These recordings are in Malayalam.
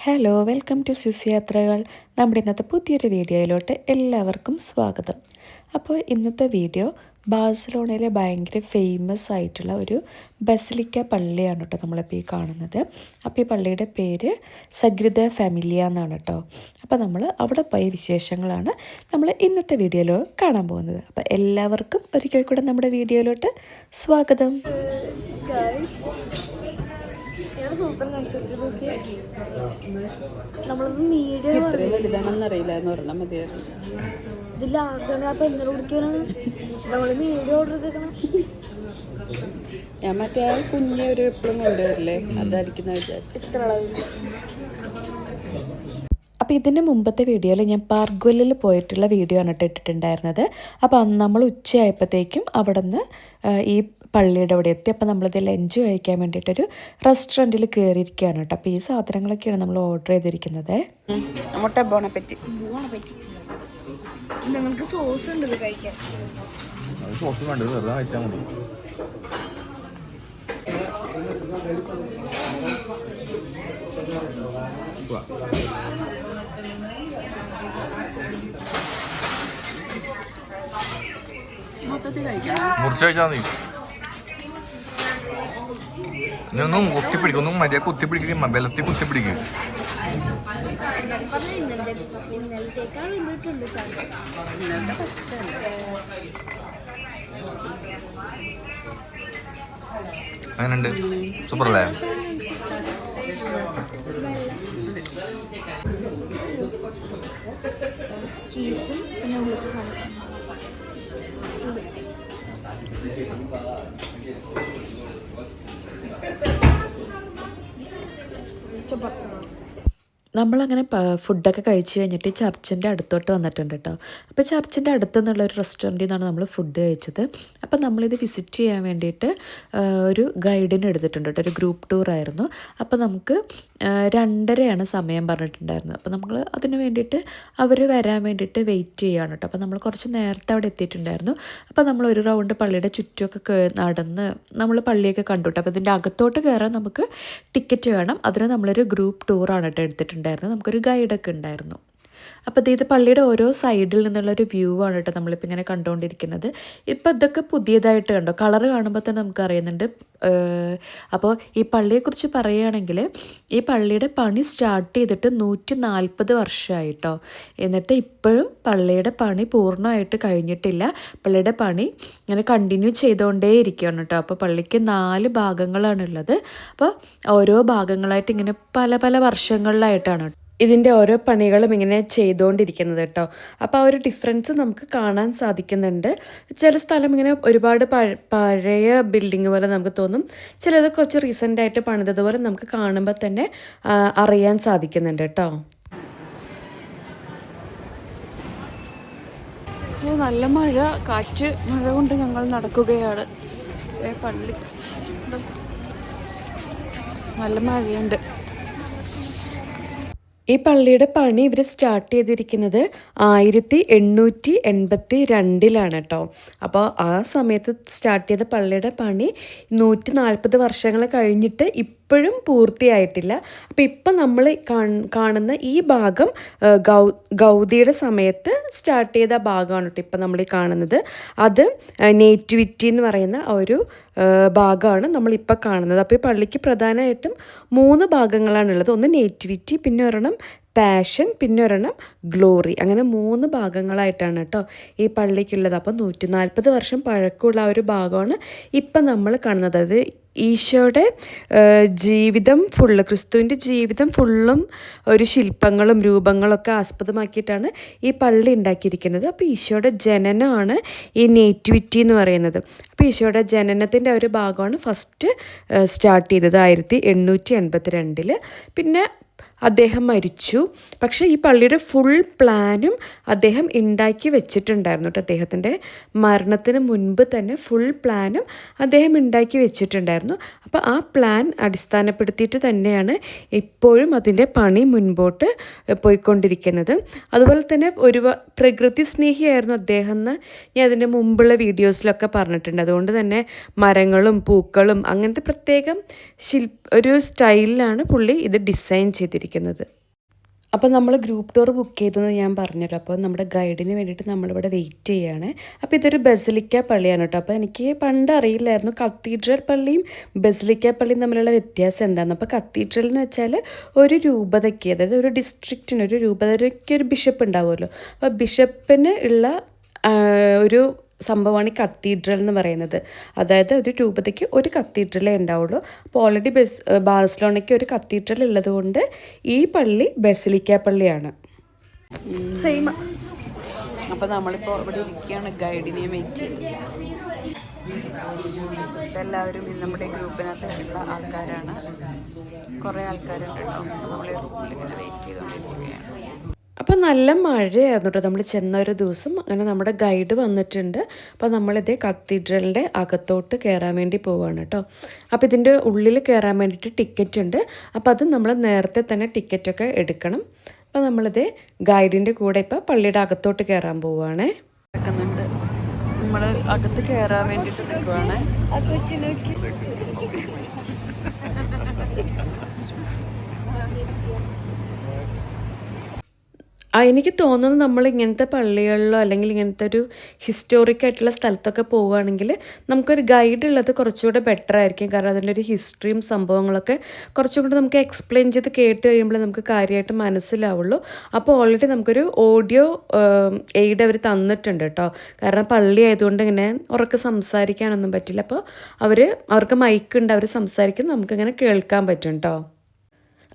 ഹലോ വെൽക്കം ടു സ്വിസ് യാത്രകൾ. നമ്മുടെ ഇന്നത്തെ പുതിയൊരു വീഡിയോയിലോട്ട് എല്ലാവർക്കും സ്വാഗതം. അപ്പോൾ ഇന്നത്തെ വീഡിയോ ബാഴ്സലോണയിലെ ഭയങ്കര ഫേമസ് ആയിട്ടുള്ള ഒരു ബസിലിക്ക പള്ളിയാണ് കേട്ടോ നമ്മളിപ്പോൾ ഈ കാണുന്നത്. അപ്പോൾ ഈ പള്ളിയുടെ പേര് സഗ്രിദ ഫാമിലിയ എന്നാണ് കേട്ടോ. അപ്പോൾ നമ്മൾ അവിടെ പോയ വിശേഷങ്ങളാണ് നമ്മൾ ഇന്നത്തെ വീഡിയോയിൽ കാണാൻ പോകുന്നത്. അപ്പോൾ എല്ലാവർക്കും ഒരിക്കൽ കൂടെ നമ്മുടെ വീഡിയോയിലോട്ട് സ്വാഗതം. സൂത്രം കാണിച്ചിട്ട് നോക്കി നമ്മളൊന്ന് മീഡിയ ഇത്രയും വലുതാണെന്നറിയില്ലാന്ന് പറഞ്ഞാൽ മതിയായിരുന്നു. ഇതിലാർക്കാണ് അപ്പം എന്തെങ്കിലും കുടിക്കാനാണ് നമ്മൾ മീഡിയ ഓർഡർ ചെയ്തേക്കണം. ഞാൻ മറ്റേ കുഞ്ഞെ ഒരു എപ്പോഴും കൊണ്ടുവരില്ലേ, അതായിരിക്കുന്ന വിചാരിച്ചു. ഇത്ര അളവ്. അപ്പോൾ ഇതിൻ്റെ മുമ്പത്തെ വീഡിയോയിൽ ഞാൻ പാർഗ്വലിൽ പോയിട്ടുള്ള വീഡിയോ ആണ് ഇട്ടിട്ടുണ്ടായിരുന്നത്. അപ്പോൾ അന്ന് നമ്മൾ ഉച്ചയായപ്പോഴത്തേക്കും അവിടെ നിന്ന് ഈ പള്ളിയുടെ അവിടെ എത്തി. അപ്പോൾ നമ്മളിത് ലഞ്ച് കഴിക്കാൻ വേണ്ടിയിട്ടൊരു റെസ്റ്റോറൻറ്റിൽ കയറിയിരിക്കുകയാണ് കേട്ടോ. അപ്പോൾ ഈ സാധനങ്ങളൊക്കെയാണ് നമ്മൾ ഓർഡർ ചെയ്തിരിക്കുന്നത്. മുട്ട ബോണപ്പറ്റി നിങ്ങൾക്ക് സോസ് ഉണ്ട് ഇത് കഴിക്കാൻ. സോസ് വേണ്ടത് വെറുതെ കഴിച്ചാൽ മതി. മൊത്തത്തിൽ കഴിക്കണം. മുറിച്ച് കഴിച്ചാൽ മതി. ഇതൊന്നും കുത്തിപ്പിടിക്കും, ഒന്നും മതിയാ കുത്തിപ്പിടിക്കും, ബലത്തിൽ കുത്തിപ്പിടിക്കും. ഇന്നലത്തേക്കാൾ വന്നിട്ടുണ്ട് അങ്ങനെയുണ്ട്, സൂപ്പർ അല്ലേ? ചീസും പിന്നെ ഉള്ളിട്ട് സാധനം നമ്മളങ്ങനെ ഫുഡൊക്കെ കഴിച്ച് കഴിഞ്ഞിട്ട് ചർച്ചിൻ്റെ അടുത്തോട്ട് വന്നിട്ടുണ്ട് കേട്ടോ. അപ്പോൾ ചർച്ചിൻ്റെ അടുത്തു നിന്നുള്ള ഒരു റെസ്റ്റോറൻറ്റിൽ നിന്നാണ് നമ്മൾ ഫുഡ് കഴിച്ചത്. അപ്പോൾ നമ്മളിത് വിസിറ്റ് ചെയ്യാൻ വേണ്ടിയിട്ട് ഒരു ഗൈഡിനെ എടുത്തിട്ടുണ്ട് കേട്ടോ. ഒരു ഗ്രൂപ്പ് ടൂറായിരുന്നു. അപ്പോൾ നമുക്ക് 2:30 സമയം പറഞ്ഞിട്ടുണ്ടായിരുന്നത്. അപ്പോൾ നമ്മൾ അതിന് വേണ്ടിയിട്ട് അവർ വരാൻ വേണ്ടിയിട്ട് വെയിറ്റ് ചെയ്യുകയാണ് കേട്ടോ. അപ്പോൾ നമ്മൾ കുറച്ച് നേരത്തെ അവിടെ എത്തിയിട്ടുണ്ടായിരുന്നു. അപ്പോൾ നമ്മൾ ഒരു റൗണ്ട് പള്ളിയുടെ ചുറ്റുമൊക്കെ നടന്ന് നമ്മൾ പള്ളിയൊക്കെ കണ്ടു കേട്ടോ. അപ്പോൾ ഇതിൻ്റെ അകത്തോട്ട് കയറാൻ നമുക്ക് ടിക്കറ്റ് വേണം. അതിന് നമ്മളൊരു ഗ്രൂപ്പ് ടൂറാണ് കേട്ടോ എടുത്തിട്ടുണ്ട്. നമുക്കൊരു ഗൈഡൊക്കെ ഉണ്ടായിരുന്നു. അപ്പോൾ ഇത് പള്ളിയുടെ ഓരോ സൈഡിൽ നിന്നുള്ളൊരു വ്യൂ ആണ് കേട്ടോ നമ്മളിപ്പോൾ ഇങ്ങനെ കണ്ടുകൊണ്ടിരിക്കുന്നത്. ഇപ്പോൾ ഇതൊക്കെ പുതിയതായിട്ട് കണ്ടോ, കളറ് കാണുമ്പോൾ തന്നെ നമുക്ക് അറിയുന്നുണ്ട്. അപ്പോൾ ഈ പള്ളിയെക്കുറിച്ച് പറയുകയാണെങ്കിൽ ഈ പള്ളിയുടെ പണി സ്റ്റാർട്ട് ചെയ്തിട്ട് 140 വർഷമായിട്ടോ. എന്നിട്ട് ഇപ്പോഴും പള്ളിയുടെ പണി പൂർണ്ണമായിട്ട് കഴിഞ്ഞിട്ടില്ല. പള്ളിയുടെ പണി ഇങ്ങനെ കണ്ടിന്യൂ ചെയ്തുകൊണ്ടേ ഇരിക്കുകയാണ് കേട്ടോ. അപ്പോൾ പള്ളിക്ക് 4 ഭാഗങ്ങളാണുള്ളത്. അപ്പോൾ ഓരോ ഭാഗങ്ങളായിട്ട് ഇങ്ങനെ പല പല വർഷങ്ങളിലായിട്ടാണ് ഇതിൻ്റെ ഓരോ പണികളും ഇങ്ങനെ ചെയ്തുകൊണ്ടിരിക്കുന്നത് കേട്ടോ. അപ്പോൾ ആ ഒരു ഡിഫറൻസ് നമുക്ക് കാണാൻ സാധിക്കുന്നുണ്ട്. ചില സ്ഥലം ഇങ്ങനെ ഒരുപാട് പഴയ ബിൽഡിങ് പോലെ നമുക്ക് തോന്നും. ചിലത് കുറച്ച് റീസെൻ്റായിട്ട് പണിതതുപോലെ നമുക്ക് കാണുമ്പോൾ തന്നെ അറിയാൻ സാധിക്കുന്നുണ്ട് കേട്ടോ. നല്ല മഴ, കാറ്റ്, മഴ കൊണ്ട് ഞങ്ങൾ നടക്കുകയാണ്. പള്ളി നല്ല മഴയുണ്ട്. ഈ പള്ളിയുടെ പണി ഇവർ സ്റ്റാർട്ട് ചെയ്തിരിക്കുന്നത് 1882 കേട്ടോ. അപ്പോൾ ആ സമയത്ത് സ്റ്റാർട്ട് ചെയ്ത പള്ളിയുടെ പണി 140 വർഷങ്ങൾ കഴിഞ്ഞിട്ട് ഇപ്പോഴും പൂർത്തിയായിട്ടില്ല. അപ്പോൾ ഇപ്പം നമ്മൾ കാണുന്ന ഈ ഭാഗം ഗൗദിയുടെ സമയത്ത് സ്റ്റാർട്ട് ചെയ്ത ഭാഗമാണ് കേട്ടോ ഇപ്പം നമ്മൾ കാണുന്നത്. അത് നേറ്റിവിറ്റി എന്ന് പറയുന്ന ഒരു ഭാഗമാണ് നമ്മളിപ്പോൾ കാണുന്നത്. അപ്പോൾ ഈ പള്ളിക്ക് പ്രധാനമായിട്ടും 3 ഭാഗങ്ങളാണുള്ളത്. ഒന്ന് നേറ്റിവിറ്റി, പിന്നെ ഒരെണ്ണം പാഷൻ, പിന്നെ ഒരെണ്ണം ഗ്ലോറി. അങ്ങനെ 3 ഭാഗങ്ങളായിട്ടാണ് കേട്ടോ ഈ പള്ളിക്കുള്ളത്. അപ്പോൾ 140 വർഷം പഴക്കമുള്ള ആ ഒരു ഭാഗമാണ് ഇപ്പം നമ്മൾ കാണുന്നത്. അത് ഈശോയുടെ ജീവിതം ഫുള്ള്, ക്രിസ്തുവിൻ്റെ ജീവിതം ഫുള്ളും ഒരു ശില്പങ്ങളും രൂപങ്ങളൊക്കെ ആസ്പദമാക്കിയിട്ടാണ് ഈ പള്ളി ഉണ്ടാക്കിയിരിക്കുന്നത്. അപ്പോൾ ഈശോയുടെ ജനനമാണ് ഈ നേറ്റിവിറ്റി എന്ന് പറയുന്നത്. അപ്പോൾ ഈശോയുടെ ജനനത്തിൻ്റെ ഒരു ഭാഗമാണ് ഫസ്റ്റ് സ്റ്റാർട്ട് ചെയ്തത് 1882. പിന്നെ അദ്ദേഹം മരിച്ചു. പക്ഷേ ഈ പള്ളിയുടെ ഫുൾ പ്ലാനും അദ്ദേഹം ഉണ്ടാക്കി വെച്ചിട്ടുണ്ടായിരുന്നു കേട്ടോ. അദ്ദേഹത്തിൻ്റെ മരണത്തിന് മുൻപ് തന്നെ ഫുൾ പ്ലാനും അദ്ദേഹം ഉണ്ടാക്കി വെച്ചിട്ടുണ്ടായിരുന്നു. അപ്പോൾ ആ പ്ലാൻ അടിസ്ഥാനപ്പെടുത്തിയിട്ട് തന്നെയാണ് ഇപ്പോഴും അതിൻ്റെ പണി മുൻപോട്ട് പോയിക്കൊണ്ടിരിക്കുന്നത്. അതുപോലെ തന്നെ ഒരു പ്രകൃതി സ്നേഹിയായിരുന്നു അദ്ദേഹം എന്ന് ഞാൻ അതിൻ്റെ മുമ്പുള്ള വീഡിയോസിലൊക്കെ പറഞ്ഞിട്ടുണ്ട്. അതുകൊണ്ട് തന്നെ മരങ്ങളും പൂക്കളും അങ്ങനത്തെ പ്രത്യേകം ഒരു സ്റ്റൈലിലാണ് പുള്ളി ഇത് ഡിസൈൻ ചെയ്തിരിക്കുന്നത്. താമസിക്കുന്നത്. അപ്പോൾ നമ്മൾ ഗ്രൂപ്പ് ടൂർ ബുക്ക് ചെയ്തെന്ന് ഞാൻ പറഞ്ഞല്ലോ. അപ്പോൾ നമ്മുടെ ഗൈഡിന് വേണ്ടിയിട്ട് നമ്മളിവിടെ വെയിറ്റ് ചെയ്യുകയാണ്. അപ്പോൾ ഇതൊരു ബസിലിക്ക പള്ളിയാണ് കേട്ടോ. അപ്പോൾ എനിക്ക് പണ്ട് അറിയില്ലായിരുന്നു കത്തീഡ്രൽ പള്ളിയും ബസിലിക്ക പള്ളിയും തമ്മിലുള്ള വ്യത്യാസം എന്താണെന്ന്. അപ്പോൾ കത്തീഡ്രൽ എന്ന് വെച്ചാൽ ഒരു രൂപതയ്ക്ക്, അതായത് ഒരു ഡിസ്ട്രിക്റ്റിന്, ഒരു രൂപതയ്ക്ക് ഒരു ബിഷപ്പ് ഉണ്ടാവുമല്ലോ. അപ്പോൾ ബിഷപ്പിന് ഉള്ള ഒരു സംഭവമാണ് ഈ കത്തീഡ്രൽ എന്ന് പറയുന്നത്. അതായത് ഒരു രൂപതയ്ക്ക് ഒരു കത്തീഡ്രലേ ഉണ്ടാവുള്ളൂ. അപ്പോൾ ഓൾറെഡി ബാഴ്സലോണയ്ക്ക് ഒരു കത്തീഡ്രൽ ഉള്ളത് കൊണ്ട് ഈ പള്ളി ബസിലിക്ക പള്ളിയാണ്. അപ്പോൾ നമ്മളിപ്പോൾ ഇവിടെ ഇരിക്കുകയാണ്, ഗൈഡിനെ വെയിറ്റ് ചെയ്ത്. ഇതെല്ലാവരും നമ്മുടെ ഗ്രൂപ്പിനകത്തുള്ള ആൾക്കാരാണ്. കുറേ ആൾക്കാരുണ്ട് കേട്ടോ. നമ്മൾ റൂമിൽ ഇങ്ങനെ വെയിറ്റ് ചെയ്തുകൊണ്ടിരിക്കുകയാണ്. അപ്പോൾ നല്ല മഴയായിരുന്നു കേട്ടോ നമ്മൾ ചെന്ന ഒരു ദിവസം. അങ്ങനെ നമ്മുടെ ഗൈഡ് വന്നിട്ടുണ്ട്. അപ്പോൾ നമ്മളിതേ കത്തീഡ്രലിൻ്റെ അകത്തോട്ട് കയറാൻ വേണ്ടി പോവുകയാണ് കേട്ടോ. അപ്പോൾ ഇതിൻ്റെ ഉള്ളിൽ കയറാൻ വേണ്ടിയിട്ട് ടിക്കറ്റ് ഉണ്ട്. അപ്പോൾ അത് നമ്മൾ നേരത്തെ തന്നെ ടിക്കറ്റൊക്കെ എടുക്കണം. അപ്പോൾ നമ്മളിതേ ഗൈഡിൻ്റെ കൂടെ ഇപ്പോൾ പള്ളിയുടെ അകത്തോട്ട് കയറാൻ പോവുകയാണേ. നടക്കുന്നുണ്ട്. നമ്മൾ അകത്ത് കയറാൻ വേണ്ടിയിട്ട് നിൽക്കുവാണ്. എനിക്ക് തോന്നുന്നത് നമ്മൾ ഇങ്ങനത്തെ പള്ളികളിലോ അല്ലെങ്കിൽ ഇങ്ങനത്തെ ഒരു ഹിസ്റ്റോറിക് ആയിട്ടുള്ള സ്ഥലത്തൊക്കെ പോവുകയാണെങ്കിൽ നമുക്കൊരു ഗൈഡ് ഉള്ളത് കുറച്ചുകൂടെ ബെറ്റർ ആയിരിക്കും. കാരണം അതിൻ്റെ ഒരു ഹിസ്റ്ററിയും സംഭവങ്ങളൊക്കെ കുറച്ചും കൂടെ നമുക്ക് എക്സ്പ്ലെയിൻ ചെയ്ത് കേട്ട് കഴിയുമ്പോൾ നമുക്ക് കാര്യമായിട്ട് മനസ്സിലാവുള്ളൂ. അപ്പോൾ ഓൾറെഡി നമുക്കൊരു ഓഡിയോ എയ്ഡ് അവർ തന്നിട്ടുണ്ട് കേട്ടോ. കാരണം പള്ളി ആയതുകൊണ്ട് ഇങ്ങനെ ഉറക്കെ സംസാരിക്കാനൊന്നും പറ്റില്ല. അപ്പോൾ അവർക്ക് മൈക്കുണ്ട്, അവർ സംസാരിക്കുന്നത് നമുക്കിങ്ങനെ കേൾക്കാൻ പറ്റും കേട്ടോ.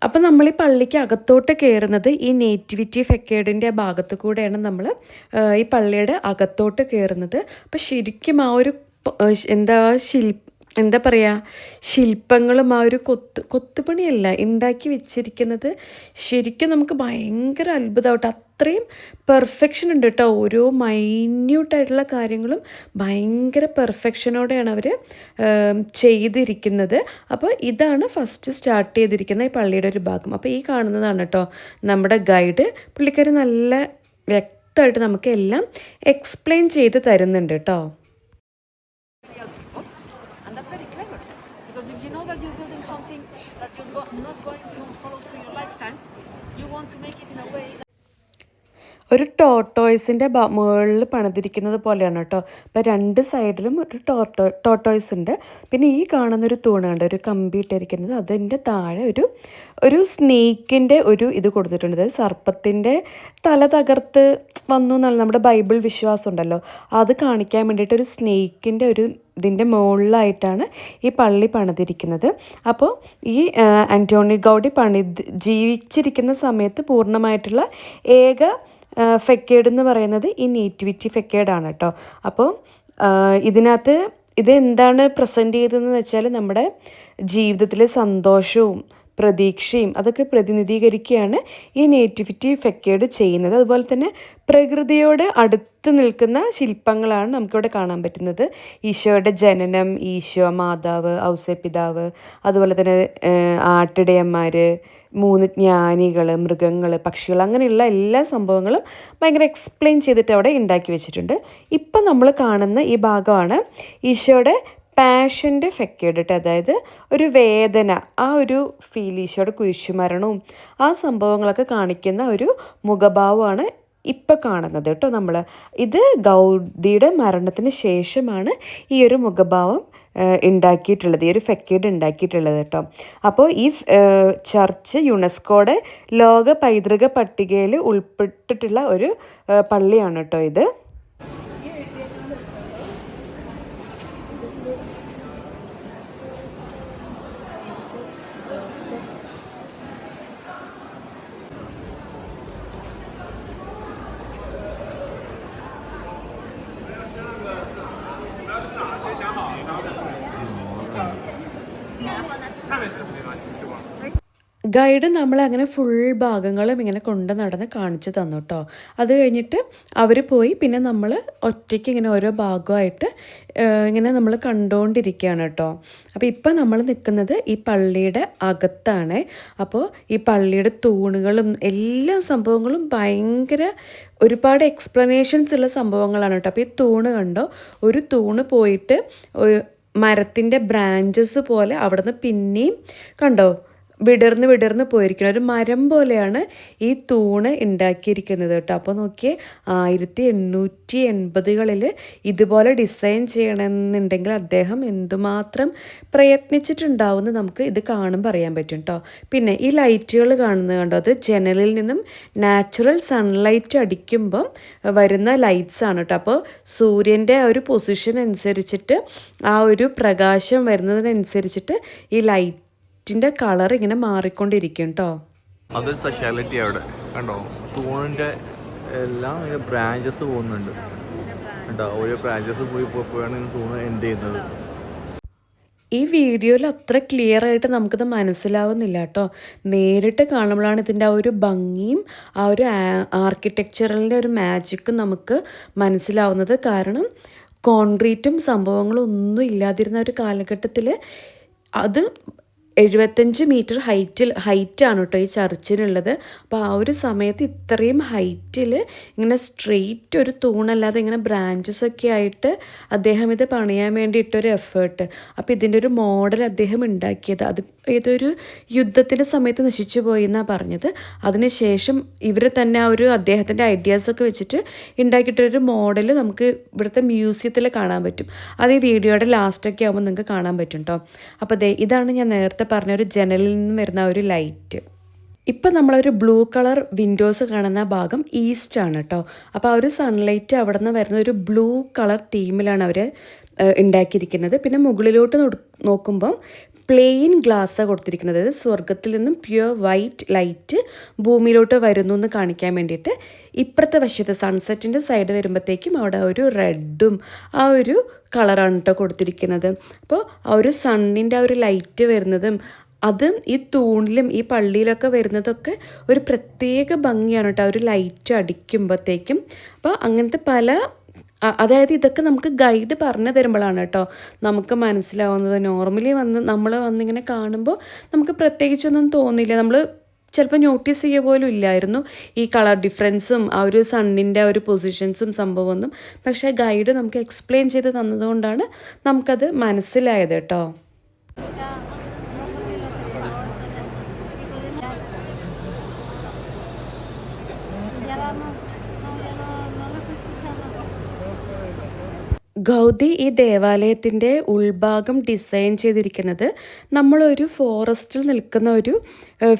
അപ്പം നമ്മൾ ഈ പള്ളിക്ക് അകത്തോട്ട് കയറുന്നത് ഈ നേറ്റിവിറ്റി ഫെക്കേഡിൻ്റെ ഭാഗത്തു കൂടെയാണ് നമ്മൾ ഈ പള്ളിയുടെ അകത്തോട്ട് കയറുന്നത്. അപ്പം ശരിക്കും ആ ഒരു എന്താ പറയുക, ശില്പങ്ങളും ആ ഒരു കൊത്തുപണിയല്ല ഉണ്ടാക്കി വെച്ചിരിക്കുന്നത് ശരിക്കും നമുക്ക് ഭയങ്കര അത്ഭുതമായിട്ട്. അത്രയും പെർഫെക്ഷൻ ഉണ്ട് കേട്ടോ. ഓരോ മൈന്യൂട്ടായിട്ടുള്ള കാര്യങ്ങളും ഭയങ്കര പെർഫെക്ഷനോടെയാണ് അവർ ചെയ്തിരിക്കുന്നത്. അപ്പോൾ ഇതാണ് ഫസ്റ്റ് സ്റ്റാർട്ട് ചെയ്തിരിക്കുന്ന ഈ പള്ളിയുടെ ഒരു ഭാഗം. അപ്പോൾ ഈ കാണുന്നതാണ് കേട്ടോ നമ്മുടെ ഗൈഡ്. പുള്ളിക്കാരി നല്ല വ്യക്തമായിട്ട് നമുക്ക് എല്ലാം എക്സ്പ്ലെയിൻ ചെയ്ത് തരുന്നുണ്ട് കേട്ടോ. ഒരു ടോട്ടോയ്സിൻ്റെ മുകളിൽ പണിതിരിക്കുന്നത് പോലെയാണ് കേട്ടോ. അപ്പോൾ രണ്ട് സൈഡിലും ഒരു ടോട്ടോയ്സ് ഉണ്ട്. പിന്നെ ഈ കാണുന്നൊരു തൂണുണ്ട്, ഒരു കമ്പി ഇട്ടിരിക്കുന്നത്. അതിൻ്റെ താഴെ ഒരു സ്നേക്കിൻ്റെ ഒരു ഇത് കൊടുത്തിട്ടുണ്ട്. അതായത് സർപ്പത്തിൻ്റെ തല തകർത്ത് വന്നു എന്നുള്ള നമ്മുടെ ബൈബിൾ വിശ്വാസം ഉണ്ടല്ലോ, അത് കാണിക്കാൻ വേണ്ടിയിട്ട് ഒരു സ്നേക്കിൻ്റെ ഇതിൻ്റെ മുകളിലായിട്ടാണ് ഈ പള്ളി പണിതിരിക്കുന്നത്. അപ്പോൾ ഈ ആൻ്റോണി ഗൗഡി ജീവിച്ചിരിക്കുന്ന സമയത്ത് പൂർണ്ണമായിട്ടുള്ള ഏക ഫെക്കേഡ് എന്ന് പറയുന്നത് ഈ നേറ്റിവിറ്റി ഫെക്കേഡാണ് കേട്ടോ. അപ്പോൾ ഇതിനകത്ത് ഇതെന്താണ് പ്രസൻറ്റ് ചെയ്തതെന്ന് വെച്ചാൽ നമ്മുടെ ജീവിതത്തിലെ സന്തോഷവും പ്രതീക്ഷയും അതൊക്കെ പ്രതിനിധീകരിക്കുകയാണ് ഈ നേറ്റിവിറ്റി ഫെക്കേഡ് ചെയ്യുന്നത്. അതുപോലെ തന്നെ പ്രകൃതിയോട് അടുത്ത് നിൽക്കുന്ന ശില്പങ്ങളാണ് നമുക്കിവിടെ കാണാൻ പറ്റുന്നത്. ഈശോയുടെ ജനനം, ഈശോ, മാതാവ്, ഔസേപ്പിതാവ്, അതുപോലെ തന്നെ ആട്ടിടയന്മാർ, 3 ജ്ഞാനികൾ, മൃഗങ്ങൾ, പക്ഷികൾ, അങ്ങനെയുള്ള എല്ലാ സംഭവങ്ങളും ഭയങ്കര എക്സ്പ്ലെയിൻ ചെയ്തിട്ട് അവിടെ ഉണ്ടാക്കി വെച്ചിട്ടുണ്ട്. ഇപ്പം നമ്മൾ കാണുന്ന ഈ ഭാഗമാണ് ഈശോയുടെ പാഷൻ്റെ ഫെക്കേഡ് കേട്ടോ. അതായത് ഒരു വേദന, ആ ഒരു ഫീൽ, ഈശോയുടെ കുരിശുമരണവും ആ സംഭവങ്ങളൊക്കെ കാണിക്കുന്ന ഒരു മുഖഭാവമാണ് ഇപ്പം കാണുന്നത് കേട്ടോ. ഇത് ഗൗഡിയുടെ മരണത്തിന് ശേഷമാണ് ഈ ഒരു മുഖഭാവം ഉണ്ടാക്കിയിട്ടുള്ളത്, ഈ ഒരു ഫെക്കേഡ് ഉണ്ടാക്കിയിട്ടുള്ളത് കേട്ടോ. അപ്പോൾ ഈ ചർച്ച് യുനെസ്കോയുടെ ലോക പൈതൃക പട്ടികയിൽ ഉൾപ്പെട്ടിട്ടുള്ള ഒരു പള്ളിയാണ് കേട്ടോ ഇത്. ഗൈഡ് നമ്മളെ അങ്ങനെ ഫുൾ ഭാഗങ്ങളും ഇങ്ങനെ കൊണ്ട് നടന്ന് കാണിച്ചു തന്നു കേട്ടോ. അത് കഴിഞ്ഞിട്ട് അവർ പോയി. പിന്നെ നമ്മൾ ഒറ്റയ്ക്ക് ഇങ്ങനെ ഓരോ ഭാഗമായിട്ട് ഇങ്ങനെ നമ്മൾ കണ്ടുകൊണ്ടിരിക്കുകയാണ് കേട്ടോ. അപ്പോൾ ഇപ്പം നമ്മൾ നിൽക്കുന്നത് ഈ പള്ളിയുടെ അകത്താണ്. അപ്പോൾ ഈ പള്ളിയുടെ തൂണുകളും എല്ലാ സംഭവങ്ങളും ഭയങ്കര ഒരുപാട് എക്സ്പ്ലനേഷൻസ് ഉള്ള സംഭവങ്ങളാണ് കേട്ടോ. അപ്പോൾ ഈ തൂണ് കണ്ടോ, ഒരു തൂണ് പോയിട്ട് മരത്തിൻ്റെ ബ്രാഞ്ചസ് പോലെ അവിടെ നിന്ന് പിന്നെയും കണ്ടോ വിടർന്ന് പോയിരിക്കണം. ഒരു മരം പോലെയാണ് ഈ തൂണ് ഉണ്ടാക്കിയിരിക്കുന്നത് കേട്ടോ. അപ്പോൾ നോക്കിയേ, 1880കളിൽ ഇതുപോലെ ഡിസൈൻ ചെയ്യണമെന്നുണ്ടെങ്കിൽ അദ്ദേഹം എന്തുമാത്രം പ്രയത്നിച്ചിട്ടുണ്ടാവുമെന്ന് നമുക്ക് ഇത് കാണുമ്പോൾ അറിയാൻ പറ്റും കേട്ടോ. പിന്നെ ഈ ലൈറ്റുകൾ കാണുന്നത് കണ്ടോ, അത് ജനലിൽ നിന്നും നാച്ചുറൽ സൺലൈറ്റ് അടിക്കുമ്പം വരുന്ന ലൈറ്റ്സ് ആണ് കേട്ടോ. അപ്പോൾ സൂര്യൻ്റെ ആ ഒരു പൊസിഷൻ അനുസരിച്ചിട്ട്, ആ ഒരു പ്രകാശം വരുന്നതിനനുസരിച്ചിട്ട് ഈ ലൈറ്റിൻ്റെ കളർ ഇങ്ങനെ മാറിക്കൊണ്ടിരിക്കും കേട്ടോ. അത് സ്പെഷ്യാലിറ്റി അവിടെ കണ്ടോ, തൂണിൻ്റെ എല്ലാം ബ്രാഞ്ചസ് പോകുന്നുണ്ട് കേട്ടോ. ഓരോ ബ്രാഞ്ചസ് പോയാണ് തൂണ് എൻഡ് ചെയ്യുന്നത്. ഈ വീഡിയോയിൽ അത്ര ക്ലിയർ ആയിട്ട് നമുക്കത് മനസ്സിലാവുന്നില്ല കേട്ടോ. നേരിട്ട് കാണുമ്പോഴാണ് ഇതിൻ്റെ ആ ഒരു ഭംഗിയും ആ ഒരു ആർക്കിടെക്ചറലിൻ്റെ ഒരു മാജിക്കും നമുക്ക് മനസ്സിലാവുന്നത്. കാരണം കോൺക്രീറ്റും സംഭവങ്ങളും ഒന്നും ഇല്ലാതിരുന്ന ഒരു കാലഘട്ടത്തിൽ അത് 75 മീറ്റർ ഹൈറ്റാണ് കേട്ടോ ഈ ചർച്ചിനുള്ളത്. അപ്പോൾ ആ ഒരു സമയത്ത് ഇത്രയും ഹൈറ്റിൽ ഇങ്ങനെ സ്ട്രെയിറ്റ് ഒരു തൂണല്ലാതെ ഇങ്ങനെ ബ്രാഞ്ചസ് ഒക്കെ ആയിട്ട് അദ്ദേഹം ഇത് പണിയാൻ വേണ്ടിയിട്ടൊരു എഫേർട്ട്. അപ്പോൾ ഇതിൻ്റെ ഒരു മോഡൽ അദ്ദേഹം ഉണ്ടാക്കിയത് അത് ഏതൊരു യുദ്ധത്തിൻ്റെ സമയത്ത് നശിച്ചു പോയി എന്നാണ് പറഞ്ഞത്. അതിനുശേഷം ഇവർ തന്നെ ആ ഒരു അദ്ദേഹത്തിൻ്റെ ഐഡിയാസൊക്കെ വെച്ചിട്ട് ഉണ്ടാക്കിയിട്ടൊരു മോഡൽ നമുക്ക് ഇവിടുത്തെ മ്യൂസിയത്തിൽ കാണാൻ പറ്റും. അത് ഈ വീഡിയോയുടെ ലാസ്റ്റൊക്കെ ആകുമ്പോൾ നിങ്ങൾക്ക് കാണാൻ പറ്റും കേട്ടോ. അപ്പോൾ ഇതാണ് ഞാൻ നേരത്തെ പറഞ്ഞ ഒരു ജനലിൽ നിന്ന് വരുന്ന ഒരു ലൈറ്റ്. ഇപ്പം നമ്മളൊരു ബ്ലൂ കളർ വിൻഡോസ് കാണുന്ന ഭാഗം ഈസ്റ്റ് ആണ് കേട്ടോ. അപ്പോൾ ആ ഒരു സൺലൈറ്റ് അവിടെ നിന്ന് വരുന്ന ഒരു ബ്ലൂ കളർ തീമിലാണ് അവർ ഉണ്ടാക്കിയിരിക്കുന്നത്. പിന്നെ മുകളിലോട്ട് നോക്കുമ്പം പ്ലെയിൻ ഗ്ലാസ്സാണ് കൊടുത്തിരിക്കുന്നത്. അതായത് സ്വർഗത്തിൽ നിന്നും പ്യുവർ വൈറ്റ് ലൈറ്റ് ഭൂമിയിലോട്ട് വരുന്നു എന്ന് കാണിക്കാൻ വേണ്ടിയിട്ട്. ഇപ്പുറത്തെ വശത്ത് സൺസെറ്റിൻ്റെ സൈഡ് വരുമ്പോഴത്തേക്കും അവിടെ ഒരു റെഡും ആ ഒരു കളറാണ് കേട്ടോ കൊടുത്തിരിക്കുന്നത്. അപ്പോൾ ആ ഒരു സണ്ണിൻ്റെ ആ ഒരു ലൈറ്റ് വരുന്നതും അതും ഈ തൂണിലും ഈ പള്ളിയിലൊക്കെ വരുന്നതൊക്കെ ഒരു പ്രത്യേക ഭംഗിയാണ് കേട്ടോ, ഒരു ലൈറ്റ് അടിക്കുമ്പോഴത്തേക്കും. അപ്പോൾ അങ്ങനത്തെ അതായത് ഇതൊക്കെ നമുക്ക് ഗൈഡ് പറഞ്ഞു തരുമ്പോഴാണ് കേട്ടോ നമുക്ക് മനസ്സിലാവുന്നത്. നോർമലി നമ്മൾ വന്നിങ്ങനെ കാണുമ്പോൾ നമുക്ക് പ്രത്യേകിച്ചൊന്നും തോന്നില്ല. നമ്മൾ ചിലപ്പോൾ നോട്ടീസ് ചെയ്യുക പോലും ഇല്ലായിരുന്നു ഈ കളർ ഡിഫറൻസും ആ ഒരു സണ്ണിൻ്റെ ആ ഒരു പൊസിഷൻസും സംഭവമൊന്നും. പക്ഷേ ഗൈഡ് നമുക്ക് എക്സ്പ്ലെയിൻ ചെയ്ത് തന്നതുകൊണ്ടാണ് നമുക്കത് മനസ്സിലായത് കേട്ടോ. ഗൗതി ഈ ദേവാലയത്തിൻ്റെ ഉൾഭാഗം ഡിസൈൻ ചെയ്തിരിക്കുന്നത് നമ്മളൊരു ഫോറസ്റ്റിൽ നിൽക്കുന്ന ഒരു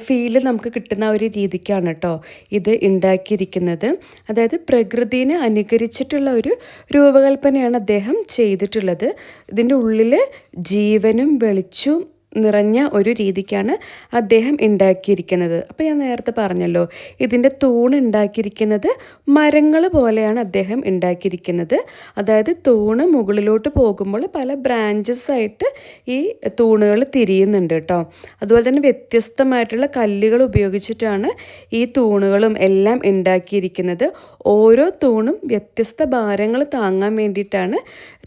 ഫീല് നമുക്ക് കിട്ടുന്ന ഒരു രീതിക്കാണ് കേട്ടോ ഇത് ഉണ്ടാക്കിയിരിക്കുന്നത്. അതായത് പ്രകൃതിനെ അനുകരിച്ചിട്ടുള്ള ഒരു രൂപകൽപ്പനയാണ് അദ്ദേഹം ചെയ്തിട്ടുള്ളത്. ഇതിൻ്റെ ഉള്ളിൽ ജീവനും വെളിച്ചവും നിറഞ്ഞ ഒരു രീതിക്കാണ് അദ്ദേഹം ഉണ്ടാക്കിയിരിക്കുന്നത്. അപ്പോൾ ഞാൻ നേരത്തെ പറഞ്ഞല്ലോ, ഇതിൻ്റെ തൂണ് ഉണ്ടാക്കിയിരിക്കുന്നത് മരങ്ങൾ പോലെയാണ് അദ്ദേഹം ഉണ്ടാക്കിയിരിക്കുന്നത്. അതായത് തൂണ് മുകളിലോട്ട് പോകുമ്പോൾ പല ബ്രാഞ്ചസ് ആയിട്ട് ഈ തൂണുകൾ തിരിയുന്നുണ്ട് കേട്ടോ. അതുപോലെ തന്നെ വ്യത്യസ്തമായിട്ടുള്ള കല്ലുകൾ ഉപയോഗിച്ചിട്ടാണ് ഈ തൂണുകളും എല്ലാം ഉണ്ടാക്കിയിരിക്കുന്നത്. ഓരോ തൂണും വ്യത്യസ്ത ഭാരങ്ങൾ താങ്ങാൻ വേണ്ടിയിട്ടാണ്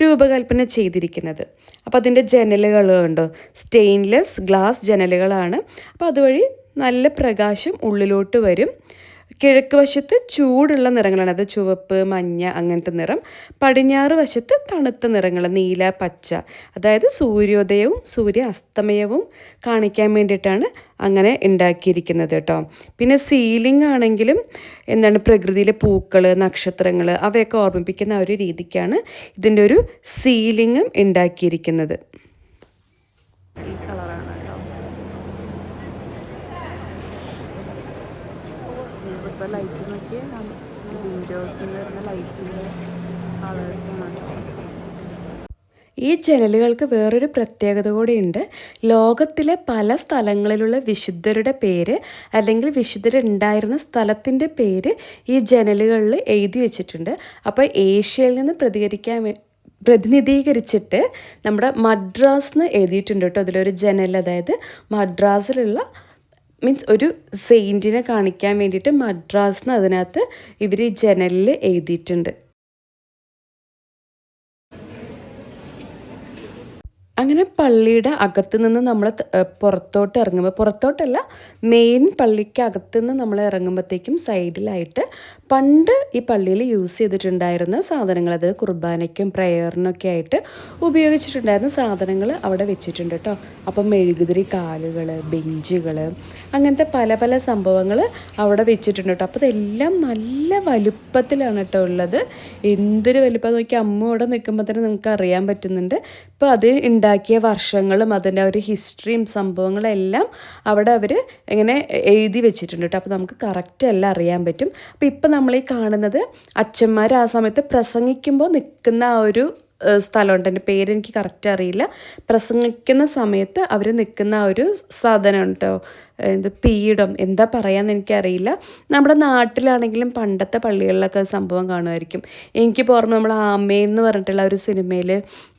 രൂപകൽപ്പന ചെയ്തിരിക്കുന്നത്. അപ്പോൾ അതിൻ്റെ ജനലുകൾ ഉണ്ടോ, സ്റ്റെയിൻലെസ് ഗ്ലാസ് ജനലുകളാണ്. അപ്പോൾ അതുവഴി നല്ല പ്രകാശം ഉള്ളിലോട്ട് വരും. കിഴക്ക് വശത്ത് ചൂടുള്ള നിറങ്ങളാണ്, അത് ചുവപ്പ്, മഞ്ഞ അങ്ങനത്തെ നിറം. പടിഞ്ഞാറ് വശത്ത് തണുത്ത നിറങ്ങൾ, നീല, പച്ച. അതായത് സൂര്യോദയവും സൂര്യ അസ്തമയവും കാണിക്കാൻ വേണ്ടിയിട്ടാണ് അങ്ങനെ ഉണ്ടാക്കിയിരിക്കുന്നത് കേട്ടോ. പിന്നെ സീലിംഗ് ആണെങ്കിലും പ്രകൃതിയിലെ പൂക്കൾ, നക്ഷത്രങ്ങൾ അവയൊക്കെ ഓർമ്മിപ്പിക്കുന്ന ഒരു രീതിക്കാണ് ഇതിൻ്റെ ഒരു സീലിംഗും ഉണ്ടാക്കിയിരിക്കുന്നത്. ഈ കളറാണ് കേട്ടോ. ഇപ്പോൾ ലൈറ്റ് നോക്കി വിൻഡോസിൽ വരുന്ന ലൈറ്റിൻ്റെ കളേഴ്സാണ് കേട്ടോ. ഈ ജനലുകൾക്ക് വേറൊരു പ്രത്യേകത കൂടിയുണ്ട്. ലോകത്തിലെ പല സ്ഥലങ്ങളിലുള്ള വിശുദ്ധരുടെ പേര് അല്ലെങ്കിൽ വിശുദ്ധരുണ്ടായിരുന്ന സ്ഥലത്തിൻ്റെ പേര് ഈ ജനലുകളിൽ എഴുതി വെച്ചിട്ടുണ്ട്. അപ്പോൾ ഏഷ്യയിൽ നിന്ന് പ്രതിനിധീകരിച്ചിട്ട് നമ്മുടെ മദ്രാസ് എന്ന് എഴുതിയിട്ടുണ്ട് കേട്ടോ അതിലൊരു ജനൽ. അതായത് മദ്രാസിലുള്ള ഒരു സെയിൻറ്റിനെ കാണിക്കാൻ വേണ്ടിയിട്ട് മദ്രാസ് എന്ന് അതിനകത്ത് ഇവർ ഈ ജനലിൽ എഴുതിയിട്ടുണ്ട്. അങ്ങനെ പള്ളിയുടെ അകത്ത് നിന്ന് നമ്മൾ പുറത്തോട്ട് ഇറങ്ങുമ്പോൾ, പുറത്തോട്ടല്ല, മെയിൻ പള്ളിക്ക് അകത്ത് നിന്ന് നമ്മൾ ഇറങ്ങുമ്പോഴത്തേക്കും സൈഡിലായിട്ട് പണ്ട് ഈ പള്ളിയിൽ യൂസ് ചെയ്തിട്ടുണ്ടായിരുന്ന സാധനങ്ങൾ, അത് കുർബാനയ്ക്കും പ്രയറിനൊക്കെ ആയിട്ട് ഉപയോഗിച്ചിട്ടുണ്ടായിരുന്ന സാധനങ്ങൾ അവിടെ വെച്ചിട്ടുണ്ട് കേട്ടോ. അപ്പം മെഴുകുതിരി കാലുകൾ, ബെഞ്ചുകൾ, അങ്ങനത്തെ പല പല സംഭവങ്ങൾ അവിടെ വെച്ചിട്ടുണ്ട് കേട്ടോ. അപ്പോൾ ഇതെല്ലാം നല്ല വലുപ്പത്തിലാണ് കേട്ടോ ഉള്ളത്. എന്തൊരു വലുപ്പം നോക്കി അമ്മ അവിടെ നിൽക്കുമ്പോൾ തന്നെ നമുക്ക് അറിയാൻ പറ്റുന്നുണ്ട്. അപ്പോൾ അത് ഉണ്ടാക്കിയ വർഷങ്ങളും അതിൻ്റെ ഒരു ഹിസ്റ്ററിയും സംഭവങ്ങളെല്ലാം അവിടെ അവർ ഇങ്ങനെ എഴുതി വെച്ചിട്ടുണ്ട് കേട്ടോ. അപ്പോൾ നമുക്ക് കറക്റ്റ് എല്ലാം അറിയാൻ പറ്റും. അപ്പോൾ ഇപ്പം നമ്മൾ ഈ കാണുന്നത് അച്ഛന്മാർ ആ സമയത്ത് പ്രസംഗിക്കുമ്പോൾ നിൽക്കുന്ന ആ ഒരു സ്ഥലമുണ്ട്. എൻ്റെ പേരെനിക്ക് കറക്റ്റ് അറിയില്ല. പ്രസംഗിക്കുന്ന സമയത്ത് അവർ നിൽക്കുന്ന ആ ഒരു സാധനം കേട്ടോ. എന്ത് പീഠം എന്താ പറയാന്ന് എനിക്കറിയില്ല. നമ്മുടെ നാട്ടിലാണെങ്കിലും പണ്ടത്തെ പള്ളികളിലൊക്കെ സംഭവം കാണുമായിരിക്കും. എനിക്ക് ഓർമ്മ, നമ്മൾ ആമയെന്ന് പറഞ്ഞിട്ടുള്ള ഒരു സിനിമയിൽ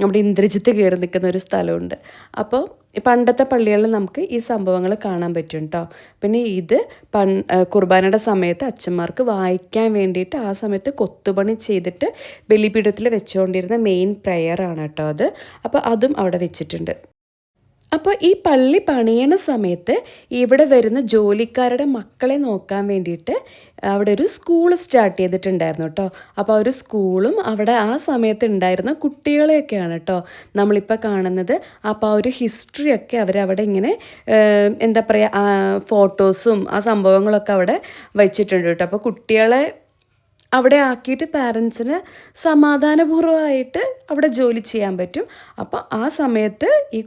നമ്മുടെ ഇന്ദ്രജിത്ത് കയറി നിൽക്കുന്ന ഒരു സ്ഥലമുണ്ട്. അപ്പോൾ പണ്ടത്തെ പള്ളികളിൽ നമുക്ക് ഈ സംഭവങ്ങൾ കാണാൻ പറ്റും കേട്ടോ. പിന്നെ ഇത് കുർബാനയുടെ സമയത്ത് അച്ഛന്മാർക്ക് വായിക്കാൻ വേണ്ടിയിട്ട് ആ സമയത്ത് കൊത്തുപണി ചെയ്തിട്ട് ബലിപീഠത്തിൽ വെച്ചുകൊണ്ടിരുന്ന മെയിൻ പ്രയറാണ് കേട്ടോ അത്. അപ്പോൾ അതും അവിടെ വെച്ചിട്ടുണ്ട്. അപ്പോൾ ഈ പള്ളി പണിയണ സമയത്ത് ഇവിടെ വരുന്ന ജോലിക്കാരുടെ മക്കളെ നോക്കാൻ വേണ്ടിയിട്ട് അവിടെ ഒരു സ്കൂൾ സ്റ്റാർട്ട് ചെയ്തിട്ടുണ്ടായിരുന്നു കേട്ടോ. അപ്പോൾ ഒരു സ്കൂളും അവിടെ ആ സമയത്ത് ഉണ്ടായിരുന്ന കുട്ടികളെയൊക്കെയാണ് കേട്ടോ നമ്മളിപ്പോൾ കാണുന്നത്. അപ്പോൾ ആ ഒരു ഹിസ്റ്ററിയൊക്കെ അവരവിടെ ഇങ്ങനെ എന്താ പറയുക, ഫോട്ടോസും ആ സംഭവങ്ങളൊക്കെ അവിടെ വെച്ചിട്ടുണ്ട് കേട്ടോ. അപ്പോൾ കുട്ടികളെ അവിടെ ആക്കിയിട്ട് പാരൻസിന് സമാധാനപൂർവ്വമായിട്ട് അവിടെ ജോലി ചെയ്യാൻ പറ്റും. അപ്പോൾ ആ സമയത്ത് ഈ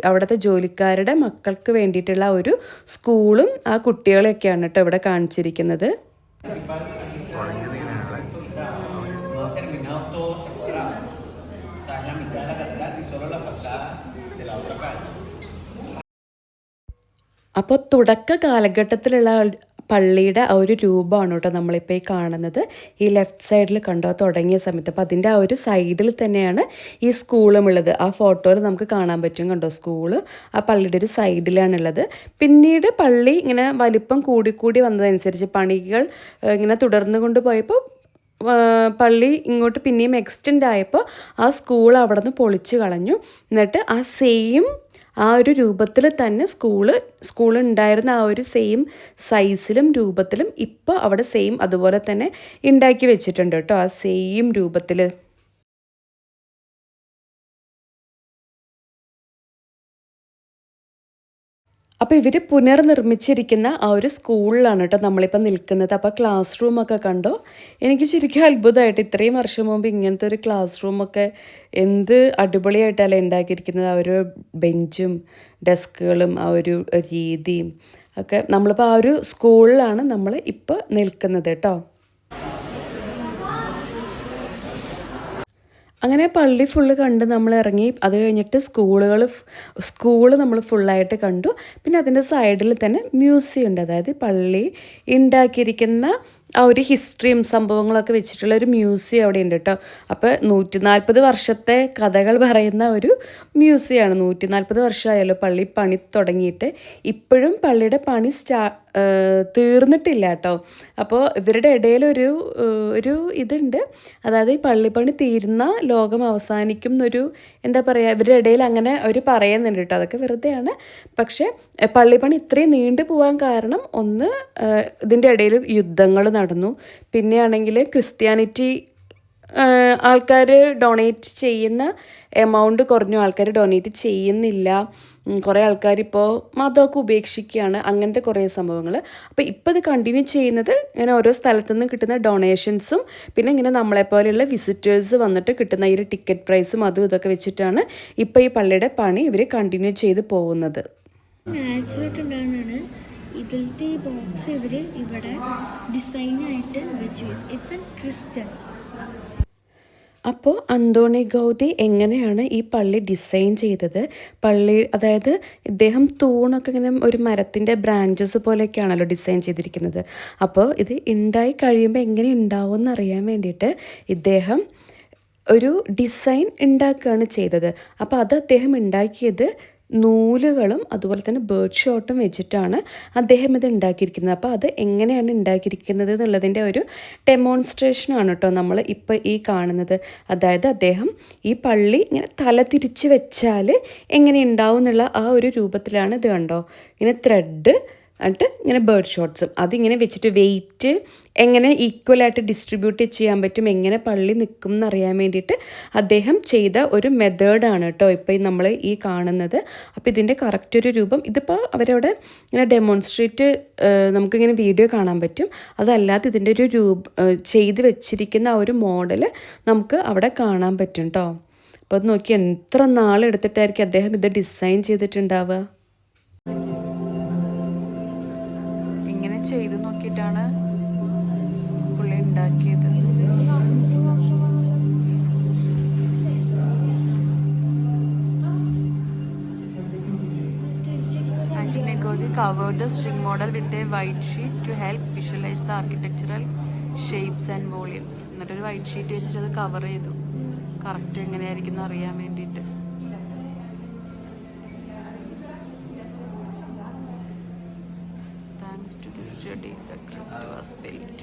അവിടുത്തെ ജോലിക്കാരുടെ മക്കൾക്ക് വേണ്ടിയിട്ടുള്ള ഒരു സ്കൂളും ആ കുട്ടികളെയൊക്കെയാണ് കേട്ടോ ഇവിടെ കാണിച്ചിരിക്കുന്നത്. അപ്പോൾ തുടക്ക കാലഘട്ടത്തിലുള്ള പള്ളിയുടെ ആ ഒരു രൂപമാണ് കേട്ടോ നമ്മളിപ്പോൾ ഈ കാണുന്നത്. ഈ ലെഫ്റ്റ് സൈഡിൽ കണ്ടോ തുടങ്ങിയ സമയത്ത്. അപ്പോൾ അതിൻ്റെ ആ ഒരു സൈഡിൽ തന്നെയാണ് ഈ സ്കൂളും ഉള്ളത്. ആ ഫോട്ടോയിൽ നമുക്ക് കാണാൻ പറ്റും കണ്ടോ, സ്കൂള് ആ പള്ളിയുടെ ഒരു സൈഡിലാണുള്ളത്. പിന്നീട് പള്ളി ഇങ്ങനെ വലിപ്പം കൂടിക്കൂടി വന്നതനുസരിച്ച് പണികൾ ഇങ്ങനെ തുടർന്നു കൊണ്ടുപോയപ്പോൾ പള്ളി ഇങ്ങോട്ട് പിന്നെയും എക്സ്റ്റെൻഡ് ആയപ്പോൾ ആ സ്കൂൾ അവിടെ നിന്ന് പൊളിച്ച് കളഞ്ഞു. എന്നിട്ട് ആ സെയിം ആ ഒരു രൂപത്തിൽ തന്നെ സ്കൂൾ ഉണ്ടായിരുന്ന ആ ഒരു സെയിം സൈസിലും രൂപത്തിലും ഇപ്പോൾ അവിടെ സെയിം അതുപോലെ തന്നെ ഉണ്ടാക്കി വെച്ചിട്ടുണ്ട് കേട്ടോ, ആ സെയിം രൂപത്തിൽ. അപ്പോൾ ഇവർ പുനർനിർമ്മിച്ചിരിക്കുന്ന ആ ഒരു സ്കൂളിലാണ് കേട്ടോ നമ്മളിപ്പോൾ നിൽക്കുന്നത്. അപ്പോൾ ക്ലാസ് റൂമൊക്കെ കണ്ടോ, എനിക്ക് ശരിക്കും അത്ഭുതമായിട്ട്, ഇത്രയും വർഷം മുമ്പ് ഇങ്ങനത്തെ ഒരു ക്ലാസ് റൂമൊക്കെ എന്ത് അടിപൊളിയായിട്ടല്ലേ ഉണ്ടാക്കിയിരിക്കുന്നത്. ആ ഒരു ബെഞ്ചും ഡെസ്കുകളും ആ ഒരു രീതിയും ഒക്കെ. നമ്മളിപ്പോൾ ആ ഒരു സ്കൂളിലാണ് നമ്മൾ ഇപ്പോൾ നിൽക്കുന്നത് കേട്ടോ. അങ്ങനെ പള്ളി ഫുള്ള് കണ്ട് നമ്മൾ ഇറങ്ങി. അത് കഴിഞ്ഞിട്ട് സ്കൂള് നമ്മൾ ഫുള്ളായിട്ട് കണ്ടു. പിന്നെ അതിൻ്റെ സൈഡിൽ തന്നെ മ്യൂസിയം ഉണ്ട്. അതായത് പള്ളി ഉണ്ടാക്കിയിരിക്കുന്ന ആ ഒരു ഹിസ്റ്ററിയും സംഭവങ്ങളൊക്കെ വെച്ചിട്ടുള്ള ഒരു മ്യൂസിയം അവിടെ ഉണ്ട് കേട്ടോ. അപ്പോൾ 140 വർഷത്തെ കഥകൾ പറയുന്ന ഒരു മ്യൂസിയമാണ്. 140 വർഷമായല്ലോ പള്ളി പണി തുടങ്ങിയിട്ട്. ഇപ്പോഴും പള്ളിയുടെ പണി തീർന്നിട്ടില്ല കേട്ടോ. അപ്പോൾ ഇവരുടെ ഇടയിൽ ഒരു ഇതുണ്ട്. അതായത് ഈ പള്ളിപ്പണി തീരുന്ന ലോകം അവസാനിക്കും എന്നൊരു എന്താ പറയുക, ഇവരുടെ ഇടയിൽ അങ്ങനെ അവർ പറയുന്നുണ്ട് കേട്ടോ. അതൊക്കെ വെറുതെയാണ്. പക്ഷേ പള്ളിപ്പണി ഇത്രയും നീണ്ടു പോകാൻ കാരണം ഒന്ന്, ഇതിൻ്റെ ഇടയിൽ യുദ്ധങ്ങൾ നടന്നു. പിന്നെയാണെങ്കിൽ ക്രിസ്ത്യാനിറ്റി ആൾക്കാർ ഡൊണേറ്റ് ചെയ്യുന്ന എമൗണ്ട് കുറഞ്ഞു, ആൾക്കാർ ഡൊണേറ്റ് ചെയ്യുന്നില്ല. കുറേ ആൾക്കാരിപ്പോൾ മതമൊക്കെ ഉപേക്ഷിക്കുകയാണ്. അങ്ങനത്തെ കുറേ സംഭവങ്ങൾ. അപ്പോൾ ഇപ്പോൾ ഇത് കണ്ടിന്യൂ ചെയ്യുന്നത് ഇങ്ങനെ ഓരോ സ്ഥലത്തു നിന്ന് കിട്ടുന്ന ഡൊണേഷൻസും പിന്നെ ഇങ്ങനെ നമ്മളെപ്പോലെയുള്ള വിസിറ്റേഴ്സ് വന്നിട്ട് കിട്ടുന്ന ഈ ഒരു ടിക്കറ്റ് പ്രൈസും അതും ഇതൊക്കെ വെച്ചിട്ടാണ് ഇപ്പോൾ ഈ പള്ളിയുടെ പണി ഇവർ കണ്ടിന്യൂ ചെയ്ത് പോകുന്നത്. നാച്ചുറലായിട്ടുണ്ടാകുന്നതാണ് ഇതിലത്തെ ഈ ബോക്സ് ഇവർ ഇവിടെ ഡിസൈനായിട്ട് വെച്ചു. It's A crystal. അപ്പോൾ അന്തോണി ഗൗതി എങ്ങനെയാണ് ഈ പള്ളി ഡിസൈൻ ചെയ്തത്? അതായത് ഇദ്ദേഹം തൂണൊക്കെ ഇങ്ങനെ ഒരു മരത്തിൻ്റെ ബ്രാഞ്ചസ് പോലെയൊക്കെയാണല്ലോ ഡിസൈൻ ചെയ്തിരിക്കുന്നത്. അപ്പോൾ ഇത് ഉണ്ടായി കഴിയുമ്പോൾ എങ്ങനെ ഉണ്ടാവും എന്നറിയാൻ വേണ്ടിയിട്ട് ഇദ്ദേഹം ഒരു ഡിസൈൻ ഉണ്ടാക്കുകയാണ് ചെയ്തത്. അപ്പോൾ അത് അദ്ദേഹം ഉണ്ടാക്കിയത് നൂലുകളും അതുപോലെ തന്നെ ബേർഡ് ഷോട്ടും വെച്ചിട്ടാണ് അദ്ദേഹം ഇത് ഉണ്ടാക്കിയിരിക്കുന്നത്. അപ്പോൾ അത് എങ്ങനെയാണ് ഉണ്ടാക്കിയിരിക്കുന്നത് എന്നുള്ളതിൻ്റെ ഒരു ഡെമോൺസ്ട്രേഷനാണ് കേട്ടോ നമ്മൾ ഇപ്പോൾ ഈ കാണുന്നത്. അതായത് അദ്ദേഹം ഈ പള്ളി ഇങ്ങനെ തല തിരിച്ച് വെച്ചാൽ എങ്ങനെ ഉണ്ടാവും എന്നുള്ള ആ ഒരു രൂപത്തിലാണ് ഇത് കണ്ടോ. ഇങ്ങനെ ത്രെഡ് എന്നിട്ട് ഇങ്ങനെ ബേർഡ് ഷോട്ട്സും അതിങ്ങനെ വെച്ചിട്ട് വെയിറ്റ് എങ്ങനെ ഈക്വലായിട്ട് ഡിസ്ട്രിബ്യൂട്ട് ചെയ്യാൻ പറ്റും, എങ്ങനെ പള്ളി നിൽക്കും എന്നറിയാൻ വേണ്ടിയിട്ട് അദ്ദേഹം ചെയ്ത ഒരു മെത്തേഡാണ് കേട്ടോ ഇപ്പോൾ നമ്മൾ ഈ കാണുന്നത്. അപ്പോൾ ഇതിൻ്റെ കറക്റ്റ് ഒരു രൂപം ഇതിപ്പോൾ അവരവിടെ ഇങ്ങനെ ഡെമോൺസ്ട്രേറ്റ് നമുക്കിങ്ങനെ വീഡിയോ കാണാൻ പറ്റും. അതല്ലാതെ ഇതിൻ്റെ ഒരു ചെയ്ത് വെച്ചിരിക്കുന്ന ആ ഒരു മോഡൽ നമുക്ക് അവിടെ കാണാൻ പറ്റും കേട്ടോ. അപ്പോൾ അത് നോക്കി എത്ര നാളെടുത്തിട്ടായിരിക്കും അദ്ദേഹം ഇത് ഡിസൈൻ ചെയ്തിട്ടുണ്ടാവുക. ഇങ്ങനെ ചെയ്ത് നോക്കിയിട്ടാണ് പുള്ളി ഉണ്ടാക്കിയത്. Anthony Gaudi covered the string model with a white sheet to help visualize the architectural shapes and volumes. എന്നിട്ടൊരു വൈറ്റ് ഷീറ്റ് വെച്ചിട്ട് അത് കവർ ചെയ്തു കറക്റ്റ് എങ്ങനെയായിരിക്കും എന്ന് അറിയാൻ വേണ്ടിയിട്ട്. Thanks to this study, the crypt was built.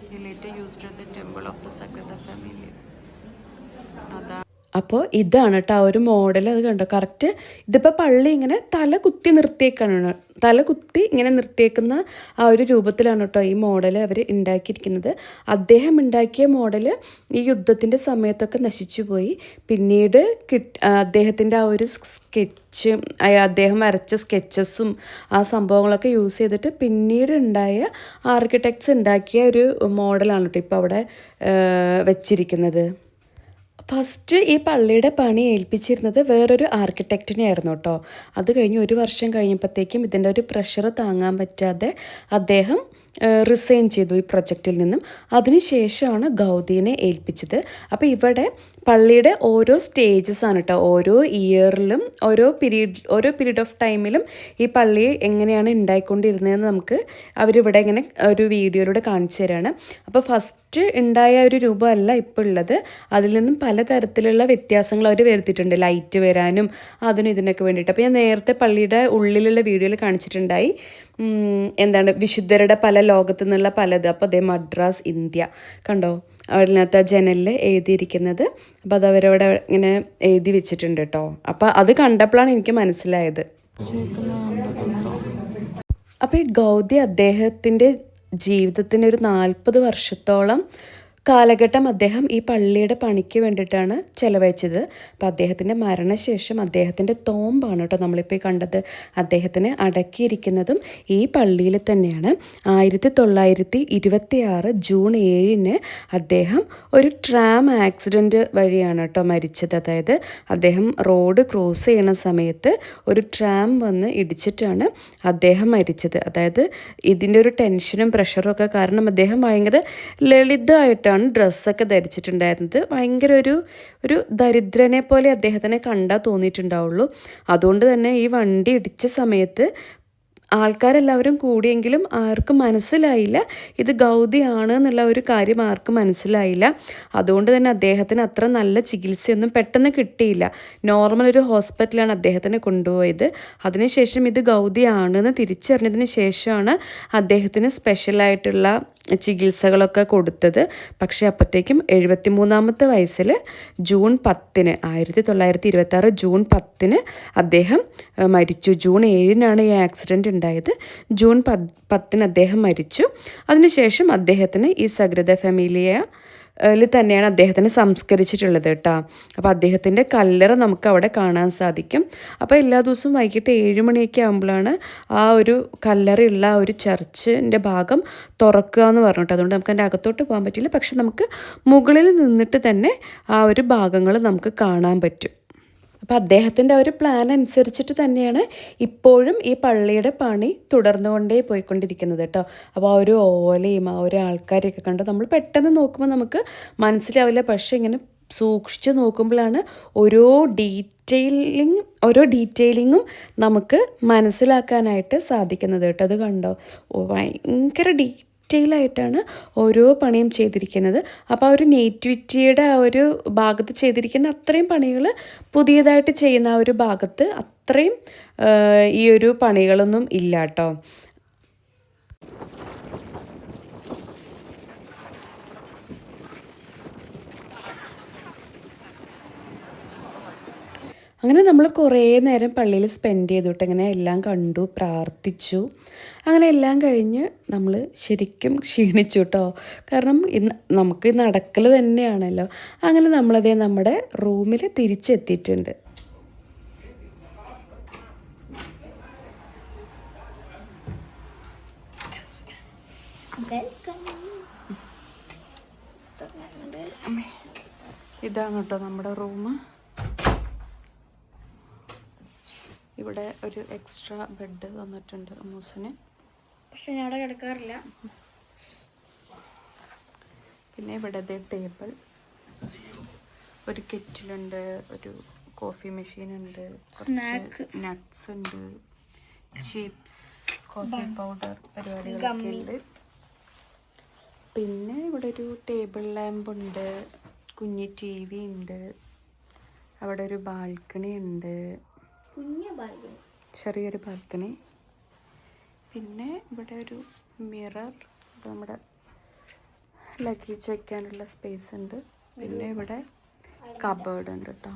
He later used the temple of the Sagrada Familia. അപ്പോൾ ഇതാണ് കേട്ടോ ആ ഒരു മോഡൽ. അത് കണ്ടോ കറക്റ്റ് ഇതിപ്പോൾ പള്ളി ഇങ്ങനെ തല കുത്തി നിർത്തിയേക്കാണ്, തല കുത്തി ഇങ്ങനെ നിർത്തിയേക്കുന്ന ആ ഒരു രൂപത്തിലാണ് കേട്ടോ ഈ മോഡൽ അവർ ഉണ്ടാക്കിയിരിക്കുന്നത്. അദ്ദേഹം ഉണ്ടാക്കിയ മോഡൽ ഈ യുദ്ധത്തിൻ്റെ സമയത്തൊക്കെ നശിച്ചു പോയി. പിന്നീട് അദ്ദേഹത്തിൻ്റെ ആ ഒരു സ്കെച്ച്, അദ്ദേഹം വരച്ച സ്കെച്ചസും ആ സംഭവങ്ങളൊക്കെ യൂസ് ചെയ്തിട്ട് പിന്നീട് ഉണ്ടായ ആർക്കിടെക്ട്സ് ഉണ്ടാക്കിയ ഒരു മോഡലാണ് കേട്ടോ ഇപ്പോൾ അവിടെ വെച്ചിരിക്കുന്നത്. ഫസ്റ്റ് ഈ പള്ളിയുടെ പണി ഏൽപ്പിച്ചിരുന്നത് വേറൊരു ആർക്കിടെക്റ്റിനെ ആയിരുന്നു കേട്ടോ. അത് കഴിഞ്ഞ് 1 വർഷം കഴിഞ്ഞപ്പോഴത്തേക്കും ഇതിൻ്റെ ഒരു പ്രഷർ താങ്ങാൻ പറ്റാതെ അദ്ദേഹം റിസൈൻ ചെയ്തു ഈ പ്രൊജക്റ്റിൽ നിന്നും. അതിനുശേഷമാണ് ഗൗദിനെ ഏൽപ്പിച്ചത്. അപ്പോൾ ഇവിടെ പള്ളിയുടെ ഓരോ സ്റ്റേജസ് ആണ് കേട്ടോ. ഓരോ ഇയറിലും ഓരോ പീരീഡ് ഓഫ് ടൈമിലും ഈ പള്ളി എങ്ങനെയാണ് ഉണ്ടായിക്കൊണ്ടിരുന്നതെന്ന് നമുക്ക് അവരിവിടെ ഇങ്ങനെ ഒരു വീഡിയോയിലൂടെ കാണിച്ചു തരാണ്. അപ്പോൾ ഫസ്റ്റ് ഉണ്ടായ ഒരു രൂപമല്ല ഇപ്പോൾ ഉള്ളത്. അതിൽ നിന്നും പലതരത്തിലുള്ള വ്യത്യാസങ്ങൾ അവർ വരുത്തിയിട്ടുണ്ട്, ലൈറ്റ് വരാനും അതിനും ഇതിനൊക്കെ വേണ്ടിയിട്ട്. അപ്പോൾ ഞാൻ നേരത്തെ പള്ളിയുടെ ഉള്ളിലുള്ള വീഡിയോയിൽ കാണിച്ചിട്ടുണ്ടായി എന്താണ് വിശുദ്ധരുടെ പല ലോകത്തു നിന്നുള്ള പലത്. അപ്പോൾ അതേ മദ്രാസ് ഇന്ത്യ കണ്ടോ അതിനകത്ത് ജനലിൽ എഴുതിയിരിക്കുന്നത്. അപ്പോൾ അത് അവരവിടെ ഇങ്ങനെ എഴുതി വെച്ചിട്ടുണ്ട് കേട്ടോ. അപ്പോൾ അത് കണ്ടപ്പോഴാണ് എനിക്ക് മനസ്സിലായത്. അപ്പോൾ ഈ ഗൗദി അദ്ദേഹത്തിൻ്റെ ജീവിതത്തിൻ്റെ ഒരു 40 വർഷത്തോളം കാലഘട്ടം അദ്ദേഹം ഈ പള്ളിയുടെ പണിക്ക് വേണ്ടിയിട്ടാണ് ചെലവഴിച്ചത്. അപ്പോൾ അദ്ദേഹത്തിൻ്റെ മരണശേഷം അദ്ദേഹത്തിൻ്റെ തോമ്പാണ് കേട്ടോ നമ്മളിപ്പോൾ കണ്ടത്. അദ്ദേഹത്തിനെ അടക്കിയിരിക്കുന്നതും ഈ പള്ളിയിൽ തന്നെയാണ്. 1926 ജൂൺ 7 അദ്ദേഹം ഒരു ട്രാം ആക്സിഡൻറ്റ് വഴിയാണ് കേട്ടോ മരിച്ചത്. അതായത് അദ്ദേഹം റോഡ് ക്രോസ് ചെയ്യുന്ന സമയത്ത് ഒരു ട്രാം വന്ന് ഇടിച്ചിട്ടാണ് അദ്ദേഹം മരിച്ചത്. അതായത് ഇതിൻ്റെ ഒരു ടെൻഷനും പ്രഷറും ഒക്കെ കാരണം അദ്ദേഹം ഭയങ്കര ലളിതമായിട്ടാണ് ഡ്രസ്സൊക്കെ ധരിച്ചിട്ടുണ്ടായിരുന്നത്. ഭയങ്കര ഒരു ദരിദ്രനെ പോലെ അദ്ദേഹത്തിനെ കണ്ടാൽ തോന്നിയിട്ടുണ്ടാവുള്ളൂ. അതുകൊണ്ട് തന്നെ ഈ വണ്ടി ഇടിച്ച സമയത്ത് ആൾക്കാരെല്ലാവരും കൂടിയെങ്കിലും ആർക്കും മനസ്സിലായില്ല ഇത് ഗൗദിയാണ് എന്നുള്ള ഒരു കാര്യം ആർക്കും മനസ്സിലായില്ല. അതുകൊണ്ട് തന്നെ അദ്ദേഹത്തിന് അത്ര നല്ല ചികിത്സയൊന്നും പെട്ടെന്ന് കിട്ടിയില്ല. നോർമൽ ഒരു ഹോസ്പിറ്റലാണ് അദ്ദേഹത്തിനെ കൊണ്ടുപോയത്. അതിനുശേഷം ഇത് ഗൗദിയാണെന്ന് തിരിച്ചറിഞ്ഞതിന് ശേഷമാണ് അദ്ദേഹത്തിന് സ്പെഷ്യലായിട്ടുള്ള ചികിത്സകളൊക്കെ കൊടുത്തത്. പക്ഷേ അപ്പോഴത്തേക്കും 73-ാമത്തെ വയസ്സിൽ ജൂൺ 10 1926 ജൂൺ 10 അദ്ദേഹം മരിച്ചു. ജൂൺ 7 ഈ ആക്സിഡൻറ്റ് ഉണ്ടായത്. ജൂൺ 10 അദ്ദേഹം മരിച്ചു. അതിനുശേഷം അദ്ദേഹത്തിന് ഈ സഗ്രദ ഫാമിലിയ തന്നെയാണ് അദ്ദേഹത്തിനെ സംസ്കരിച്ചിട്ടുള്ളത് കേട്ടോ. അപ്പോൾ അദ്ദേഹത്തിൻ്റെ കല്ലറ നമുക്ക് അവിടെ കാണാൻ സാധിക്കും. അപ്പോൾ എല്ലാ ദിവസവും വൈകിട്ട് 7 മണിയൊക്കെ ആകുമ്പോഴാണ് ആ ഒരു കല്ലറയുള്ള ആ ഒരു ചർച്ചിൻ്റെ ഭാഗം തുറക്കുക എന്ന് പറഞ്ഞിട്ട്. അതുകൊണ്ട് നമുക്ക് അതിൻ്റെ അകത്തോട്ട് പോകാൻ പറ്റില്ല. പക്ഷെ നമുക്ക് മുകളിൽ നിന്നിട്ട് തന്നെ ആ ഒരു ഭാഗങ്ങൾ നമുക്ക് കാണാൻ പറ്റും. അപ്പോൾ അദ്ദേഹത്തിൻ്റെ ഒരു പ്ലാൻ അനുസരിച്ചിട്ട് തന്നെയാണ് ഇപ്പോഴും ഈ പള്ളിയുടെ പണി തുടർന്നുകൊണ്ടേ പോയിക്കൊണ്ടിരിക്കുന്നത് കേട്ടോ. അപ്പോൾ ആ ഒരു ഓലയും ആ ഒരു ആൾക്കാരെയൊക്കെ കണ്ട് നമ്മൾ പെട്ടെന്ന് നോക്കുമ്പോൾ നമുക്ക് മനസ്സിലാവില്ല. പക്ഷേ ഇങ്ങനെ സൂക്ഷിച്ച് നോക്കുമ്പോഴാണ് ഓരോ ഡീറ്റെയിലിങ്ങും നമുക്ക് മനസ്സിലാക്കാനായിട്ട് സാധിക്കുന്നത് കേട്ടോ. അത് കണ്ടോ ഭയങ്കര ഡീറ്റെയിൽ ആയിട്ടാണ് ഓരോ പണിയും ചെയ്തിരിക്കുന്നത്. അപ്പോൾ ആ ഒരു നേറ്റിവിറ്റിയുടെ ആ ഒരു ഭാഗത്ത് ചെയ്തിരിക്കുന്ന അത്രയും പണികൾ പുതിയതായിട്ട് ചെയ്യുന്ന ആ ഒരു ഭാഗത്ത് അത്രയും ഈ ഒരു പണികളൊന്നും ഇല്ല കേട്ടോ. അങ്ങനെ നമ്മൾ കുറേ നേരം പള്ളിയിൽ സ്പെൻഡ് ചെയ്തിട്ട് ഇങ്ങനെ എല്ലാം കണ്ടു, പ്രാർത്ഥിച്ചു. അങ്ങനെ എല്ലാം കഴിഞ്ഞ് നമ്മൾ ശരിക്കും ക്ഷീണിച്ചു കേട്ടോ. കാരണം നമുക്ക് നടക്കൽ തന്നെയാണല്ലോ. അങ്ങനെ നമ്മളതേ നമ്മുടെ റൂമിൽ തിരിച്ചെത്തിയിട്ടുണ്ട്. ഇതാണ് കേട്ടോ നമ്മുടെ റൂം. ഇവിടെ ഒരു എക്സ്ട്രാ ബെഡ് തന്നിട്ടുണ്ട് അമ്മൂസിന്. പക്ഷെ ഞാൻ അവിടെ കിടക്കാറില്ല. പിന്നെ ഇവിടെ ടേബിൾ, ഒരു കെറ്റിലുണ്ട്, ഒരു കോഫി മെഷീൻ ഉണ്ട്, നട്ട്സ് ഉണ്ട്, ചിപ്സ്, കോഫി പൗഡർ പരിപാടികളൊക്കെ ഉണ്ട്. പിന്നെ ഇവിടെ ഒരു ടേബിൾ ലാമ്പ് ഉണ്ട്, കുഞ്ഞി TV ഉണ്ട്, അവിടെ ഒരു ബാൽക്കണി ഉണ്ട്, ചെറിയൊരു ബാൽക്കണി. പിന്നെ ഇവിടെ ഒരു മിറർ, നമ്മുടെ ലഗേജ് വയ്ക്കാനുള്ള സ്പേസ് ഉണ്ട്. പിന്നെ ഇവിടെ കബേർഡ് ഉണ്ട് കേട്ടോ.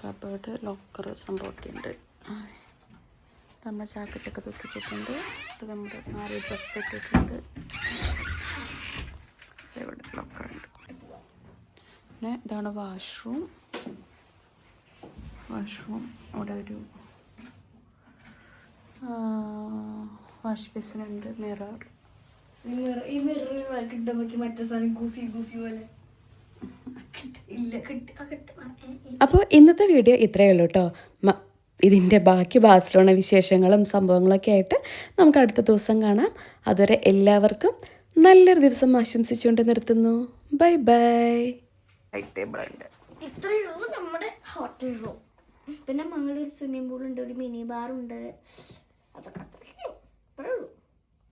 കബേർഡ്, ലോക്കർ സംഭവമൊക്കെ ഉണ്ട്. നമ്മുടെ ജാക്കറ്റൊക്കെ തൂക്കിച്ചിട്ടുണ്ട്. ഇത് നമ്മുടെ 4 ഡ്രസ്സ് ഇട്ടിട്ടുണ്ട്. ഇവിടെ ലോക്കറുണ്ട്. പിന്നെ ഇതാണ് വാഷ്റൂം. അവിടെ ഒരു വാഷ് ബേസിൻ ഉണ്ട്, മിറർ. ഈ മിറർ കിട്ടാൻ പറ്റി മറ്റേ സാധനം ഗൂഫി പോലെ. അപ്പോൾ ഇന്നത്തെ വീഡിയോ ഇത്രയേ ഉള്ളൂ കേട്ടോ. ഇതിൻ്റെ ബാക്കി ബാഴ്സലോണ വിശേഷങ്ങളും സംഭവങ്ങളൊക്കെ ആയിട്ട് നമുക്ക് അടുത്ത ദിവസം കാണാം. അതുവരെ എല്ലാവർക്കും നല്ലൊരു ദിവസം ആശംസിച്ചുകൊണ്ട് നിർത്തുന്നു. Bye bye. ഇത്രയേ ഉള്ളൂ നമ്മുടെ ഹോട്ടൽ റൂം. പിന്നെ മംഗളൂർ സ്വിമ്മിംഗ് പൂൾ ഉണ്ട്, ഒരു മിനി ബാർ ഉണ്ട്. അതൊക്കെ അത്രയേ ഉള്ളൂ.